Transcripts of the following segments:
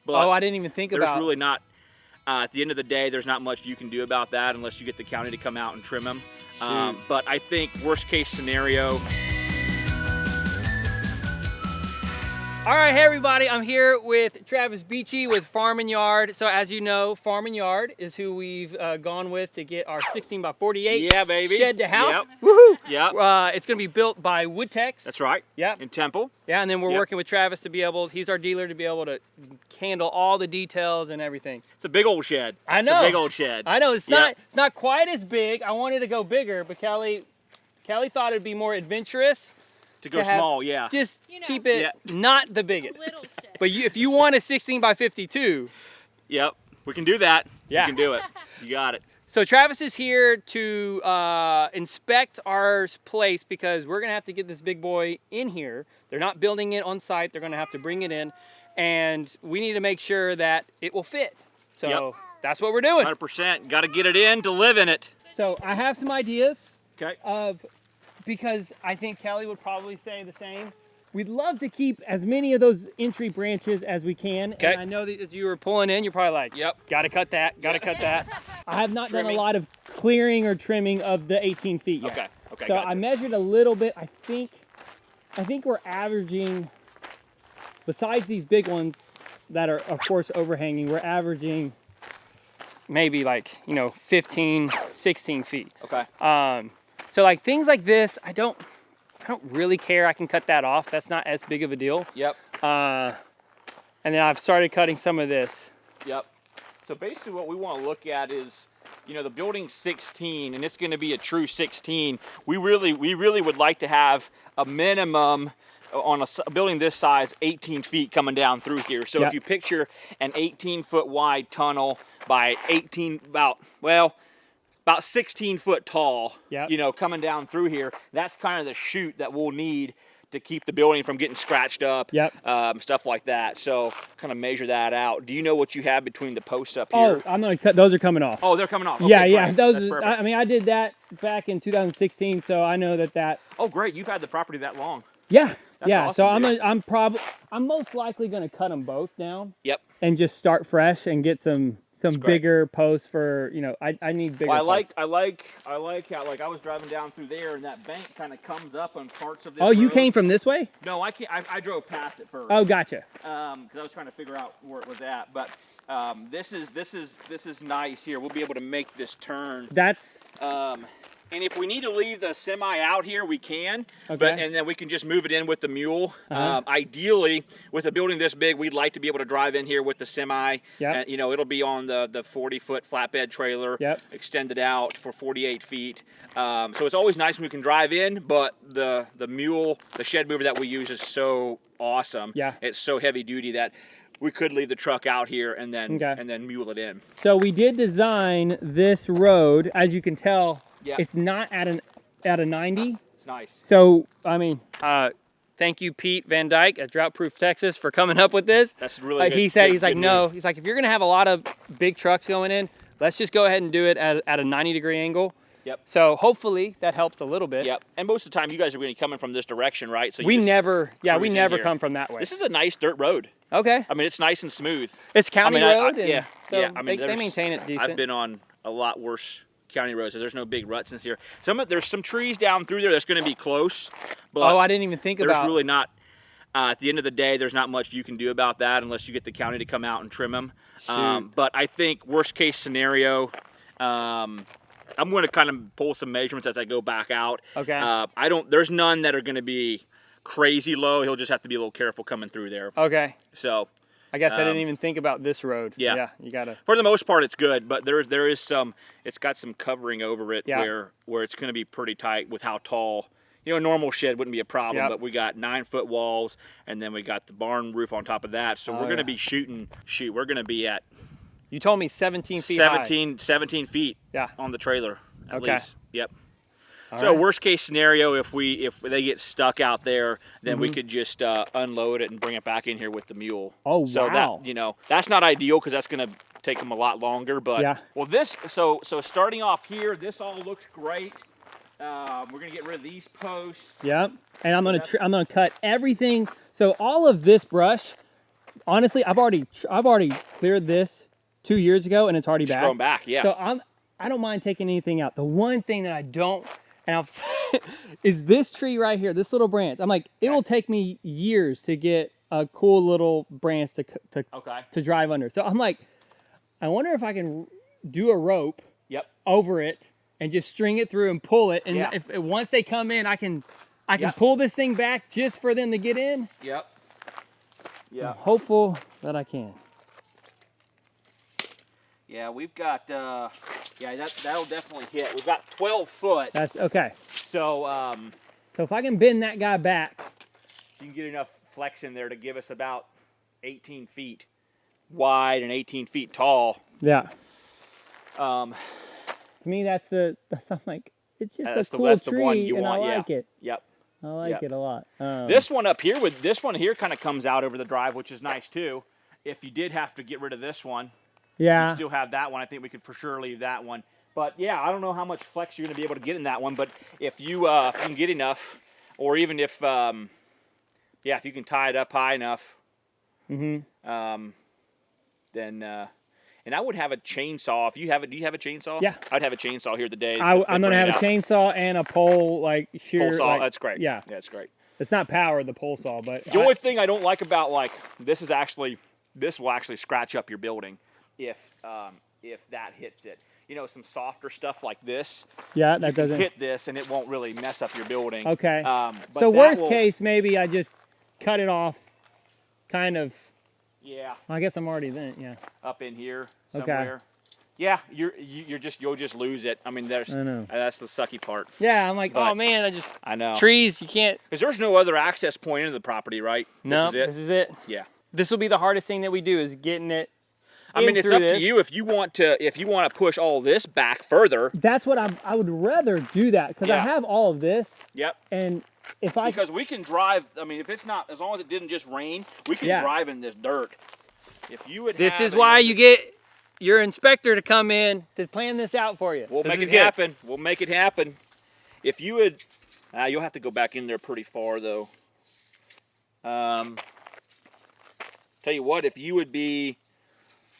But oh, I didn't even think about. There's really not. At the end of the day, there's not much you can do about that unless you get the county to come out and trim them. But I think worst case scenario. All right, hey everybody, I'm here with Travis Beachy with Farm and Yard. So as you know, Farm and Yard is who we've gone with to get our 16x48 shed to house. Yep. Woohoo! Yep. It's gonna be built by Woodtex. That's right. Yeah. In Temple. Yeah, and then we're working with Travis to be able, he's our dealer, to be able to handle all the details and everything. It's a big old shed. I know. It's a big old shed. I know, it's not quite as big. I wanted to go bigger, but Kelly thought it'd be more adventurous. To go small, yeah. Just keep it not the biggest. But if you want a 16x52. Yep, we can do that. Yeah. We can do it. You got it. So Travis is here to inspect our place because we're gonna have to get this big boy in here. They're not building it on site. They're gonna have to bring it in. And we need to make sure that it will fit. So that's what we're doing. 100%, gotta get it in to live in it. So I have some ideas. Okay. Because I think Kelly would probably say the same. We'd love to keep as many of those entry branches as we can. Okay. And I know that as you were pulling in, you're probably like, yep, gotta cut that, gotta cut that. I have not done a lot of clearing or trimming of the 18 feet yet. Okay, okay. So gotcha. I measured a little bit. I think we're averaging, besides these big ones that are of course overhanging, we're averaging maybe like, 15, 16 feet. Okay. So like things like this, I don't really care. I can cut that off. That's not as big of a deal. Yep. And then I've started cutting some of this. Yep. So basically what we want to look at is, the building's 16 and it's going to be a true 16. We really would like to have a minimum on a building this size, 18 feet coming down through here. So if you picture an 18-foot wide tunnel by about 16 foot tall, coming down through here, that's kind of the chute that we'll need to keep the building from getting scratched up, stuff like that. So kind of measure that out. Do you know what you have between the posts up here? Oh, I'm gonna cut, those are coming off. Oh, they're coming off. Okay, yeah, great. those, I mean, I did that back in 2016, so I know that. Oh, great, you've had the property that long. Yeah, that's awesome, so I'm most likely gonna cut them both down. Yep. And just start fresh and get some bigger posts for, I need bigger. Well, I like how, like, I was driving down through there and that bank kind of comes up on parts of this. Oh, you road. came from this way? No, I can't. I drove past it first. Oh, gotcha. Because I was trying to figure out where it was at, but this is nice here. We'll be able to make this turn. That's. And if we need to leave the semi out here, we can. Okay. And then we can just move it in with the mule. Ideally, with a building this big, we'd like to be able to drive in here with the semi. Yep. And, it'll be on the 40-foot flatbed trailer. Yep. Extended out for 48 feet. So it's always nice when we can drive in, but the mule, the shed mover that we use is so awesome. Yeah. It's so heavy duty that we could leave the truck out here and then mule it in. So we did design this road, as you can tell. Yeah. It's not at a 90. It's nice. So, I mean, thank you, Pete Van Dyke at Drought Proof Texas, for coming up with this. That's really good. He said, he's like, move. he's like, if you're going to have a lot of big trucks going in, let's just go ahead and do it at a 90-degree angle. Yep. So hopefully that helps a little bit. Yep. And most of the time you guys are going to be coming from this direction, right? So we never come from that way. This is a nice dirt road. Okay. I mean, it's nice and smooth. It's county road. So I mean, they maintain it decent. I've been on a lot worse county roads, so there's no big ruts in here. There's some trees down through there that's going to be close. But oh, I didn't even think about. There's really not. At the end of the day, there's not much you can do about that unless you get the county to come out and trim them. But I think worst case scenario, I'm going to kind of pull some measurements as I go back out. Okay. There's none that are going to be crazy low. He'll just have to be a little careful coming through there. Okay. So. I guess I didn't even think about this road. Yeah, you gotta. For the most part, it's good, but there is some. It's got some covering over it where it's going to be pretty tight with how tall. A normal shed wouldn't be a problem, but we got 9-foot walls, and then we got the barn roof on top of that. So we're going to be we're going to be at. You told me 17 feet high. 17 feet. Yeah. On the trailer. At least. Yep. All so right. Worst case scenario, if they get stuck out there, then we could just unload it and bring it back in here with the mule. Oh, wow. So that, that's not ideal because that's going to take them a lot longer. But well, so starting off here, this all looks great. We're going to get rid of these posts. Yep. And I'm going to cut everything. So all of this brush, honestly, I've already cleared this 2 years ago, and it's already back. Growing back, yeah. So I don't mind taking anything out. The one thing that I don't, and I've is this tree right here, this little branch. I'm like, it will take me years to get a cool little branch to drive under. So I'm like, I wonder if I can do a rope over it and just string it through and pull it. And if once they come in, I can pull this thing back just for them to get in. Yep. Yeah. I'm hopeful that I can. Yeah, we've got, that'll definitely hit. We've got 12 foot. That's okay. So, so if I can bend that guy back, you can get enough flex in there to give us about 18 feet wide and 18 feet tall. Yeah. To me, that's I'm like, it's just a cool tree, and I like it. Yep. I like it a lot. This one up here, this one here kind of comes out over the drive, which is nice too. If you did have to get rid of this one, you still have that one. I think we could for sure leave that one. But yeah, I don't know how much flex you're going to be able to get in that one. But if you can get enough, or even if if you can tie it up high enough, then and I would have a chainsaw. If you have it, do you have a chainsaw? Yeah, I'd have a chainsaw here today. I'm going to have a chainsaw and a pole, like shear. Pole saw. Like, that's great. Yeah, that's great. It's not powered, the pole saw, but the only thing I don't like about this will actually scratch up your building if that hits it. You know, some softer stuff like this. Yeah, that doesn't hit this, and it won't really mess up your building. Okay. So worst case, maybe I just cut it off, kind of. Yeah. I guess I'm already then. Yeah. Up in here somewhere. Okay. Yeah, you'll just lose it. I mean, that's the sucky part. Yeah, I'm like, oh man, I know. Trees, you can't. Because there's no other access point into the property, right? No, this is it. Yeah. This will be the hardest thing that we do, is getting it. I mean, it's up to you if you want to push all this back further. That's what I would rather do that, because I have all of this. Yep. And because we can drive. I mean, if it's not, as long as it didn't just rain, we can drive in this dirt. If you would. This is why you get your inspector to come in to plan this out for you. We'll make it happen. We'll make it happen. If you would, you'll have to go back in there pretty far though. Tell you what, if you would be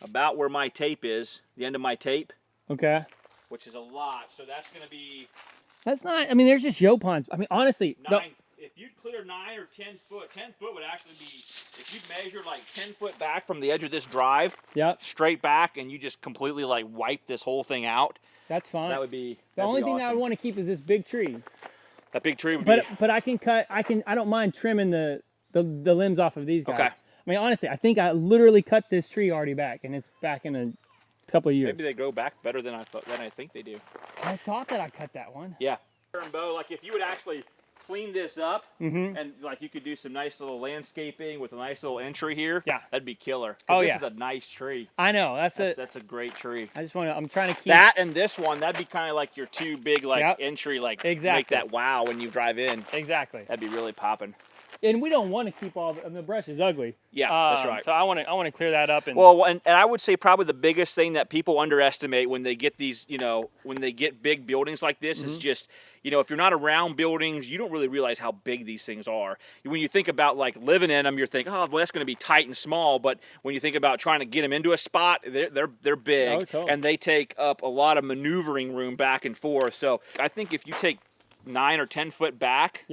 about where my tape is, the end of my tape. Okay. Which is a lot, so that's going to be. That's not. I mean, there's just yo ponds. I mean, honestly. If you clear 9 or 10 foot, 10 foot would actually be, if you measure like 10 foot back from the edge of this drive, straight back, and you just completely like wipe this whole thing out. That's fine. That would be. The only thing that I would want to keep is this big tree. That big tree would be. But I can cut. I don't mind trimming the limbs off of these guys. Okay. I mean, honestly, I think I literally cut this tree already back, and it's back in a couple of years. Maybe they grow back better than I think they do. I thought that I cut that one. Yeah. Bo, like if you would actually clean this up, and like you could do some nice little landscaping with a nice little entry here. Yeah, that'd be killer. Oh this is a nice tree. I know that's a great tree. I just want to. I'm trying to keep that and this one. That'd be kind of like your two big entry, like make that wow when you drive in. Exactly. That'd be really popping. And we don't want to keep all the brush is ugly. Yeah, that's right. So I want to clear that up. And and I would say probably the biggest thing that people underestimate when they get these, when they get big buildings like this is just, if you're not around buildings, you don't really realize how big these things are. When you think about like living in them, you're thinking, oh, well, that's going to be tight and small. But when you think about trying to get them into a spot, they're big, and they take up a lot of maneuvering room back and forth. So I think if you take 9 or 10 foot back.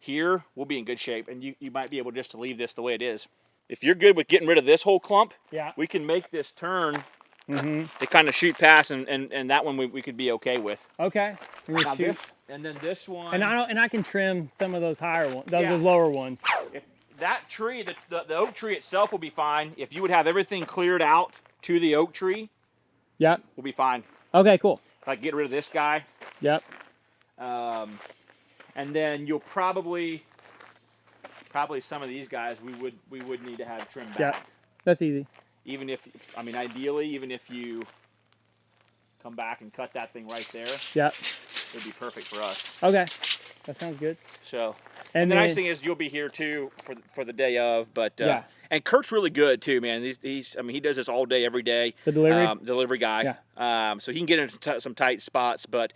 Here, we'll be in good shape, and you might be able just to leave this the way it is. If you're good with getting rid of this whole clump, we can make this turn to kind of shoot past, and that one we could be okay with. Okay. And then this one. And I can trim some of those higher ones, those lower ones. If that tree, the oak tree itself will be fine. If you would have everything cleared out to the oak tree, we'll be fine. Okay, cool. Like get rid of this guy. Yep. And then you'll probably some of these guys we would need to have trimmed back. Yeah, that's easy. Even if, ideally, even if you come back and cut that thing right there, it'd be perfect for us. Okay, that sounds good. So, and the nice thing is you'll be here too for the day of, but and Kurt's really good too, man. He does this all day, every day. The delivery guy. Yeah. So he can get into some tight spots, but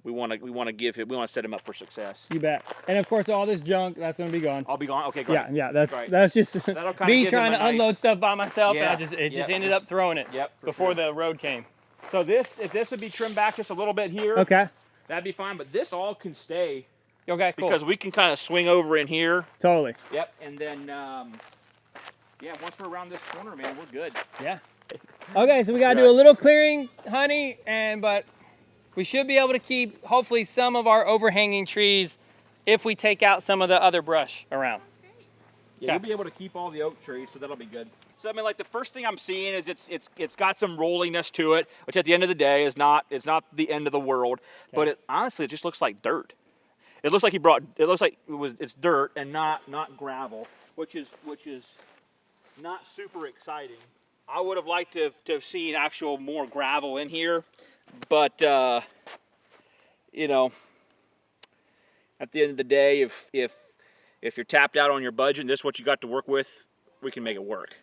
we want to set him up for success. You bet. And of course, all this junk that's gonna be gone. I'll be gone. Okay, great. Yeah. Great. That's just That'll kinda me give trying him to a unload nice- stuff by myself, Yeah. and it just Yep, ended up throwing it. Yep. Before the road came. So if this would be trimmed back just a little bit here, Okay. that'd be fine. But this all can stay Okay. Cool. because we can kind of swing over in here. Totally. Yep. And then yeah, once we're around this corner, man, we're good. Yeah. Okay, so we gotta do a little clearing, honey, but we should be able to keep hopefully some of our overhanging trees if we take out some of the other brush around. Yeah, you'll be able to keep all the oak trees, so that'll be good. So I mean, like the first thing I'm seeing is it's got some rolliness to it, which at the end of the day is not the end of the world, but it honestly it just looks like dirt. It looks like it's dirt and not gravel, which is not super exciting. I would have liked to have seen actual more gravel in here, but you know, at the end of the day, if you're tapped out on your budget and this is what you got to work with, we can make it work.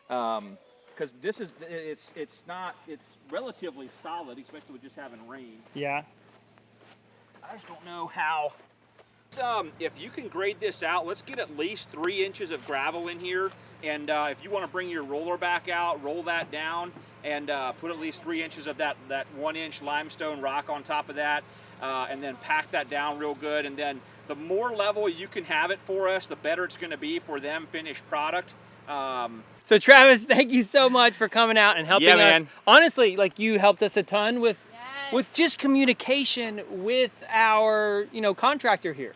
Because it's relatively solid, especially with just having rain. Yeah. I just don't know how. If you can grade this out, let's get at least 3 inches of gravel in here. And if you want to bring your roller back out, roll that down and put at least 3 inches of that 1 inch limestone rock on top of that, and then pack that down real good. And then the more level you can have it for us, the better it's going to be for them finished product. So Travis, thank you so much for coming out and helping us. Man. Honestly, like you helped us a ton with just communication with our, contractor here.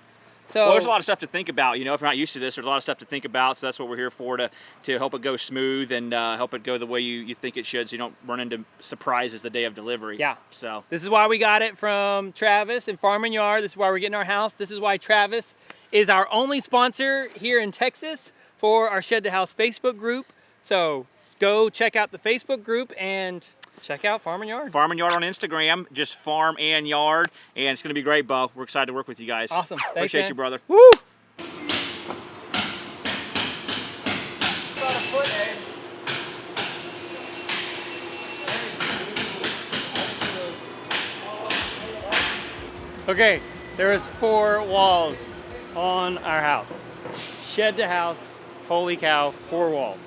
So well, there's a lot of stuff to think about. If you're not used to this, there's a lot of stuff to think about. So that's what we're here for, to help it go smooth and help it go the way you think it should, so you don't run into surprises the day of delivery. Yeah. So this is why we got it from Travis and Farm and Yard. This is why we're getting our house. This is why Travis is our only sponsor here in Texas for our Shed to House Facebook group. So go check out the Facebook group and check out Farm and Yard. Farm and Yard on Instagram, just Farm and Yard, and it's going to be great, Bo. We're excited to work with you guys. Awesome. Thanks, Appreciate man. you, brother. Woo! Okay, there is 4 walls on our house. Shed to house, holy cow, 4 walls.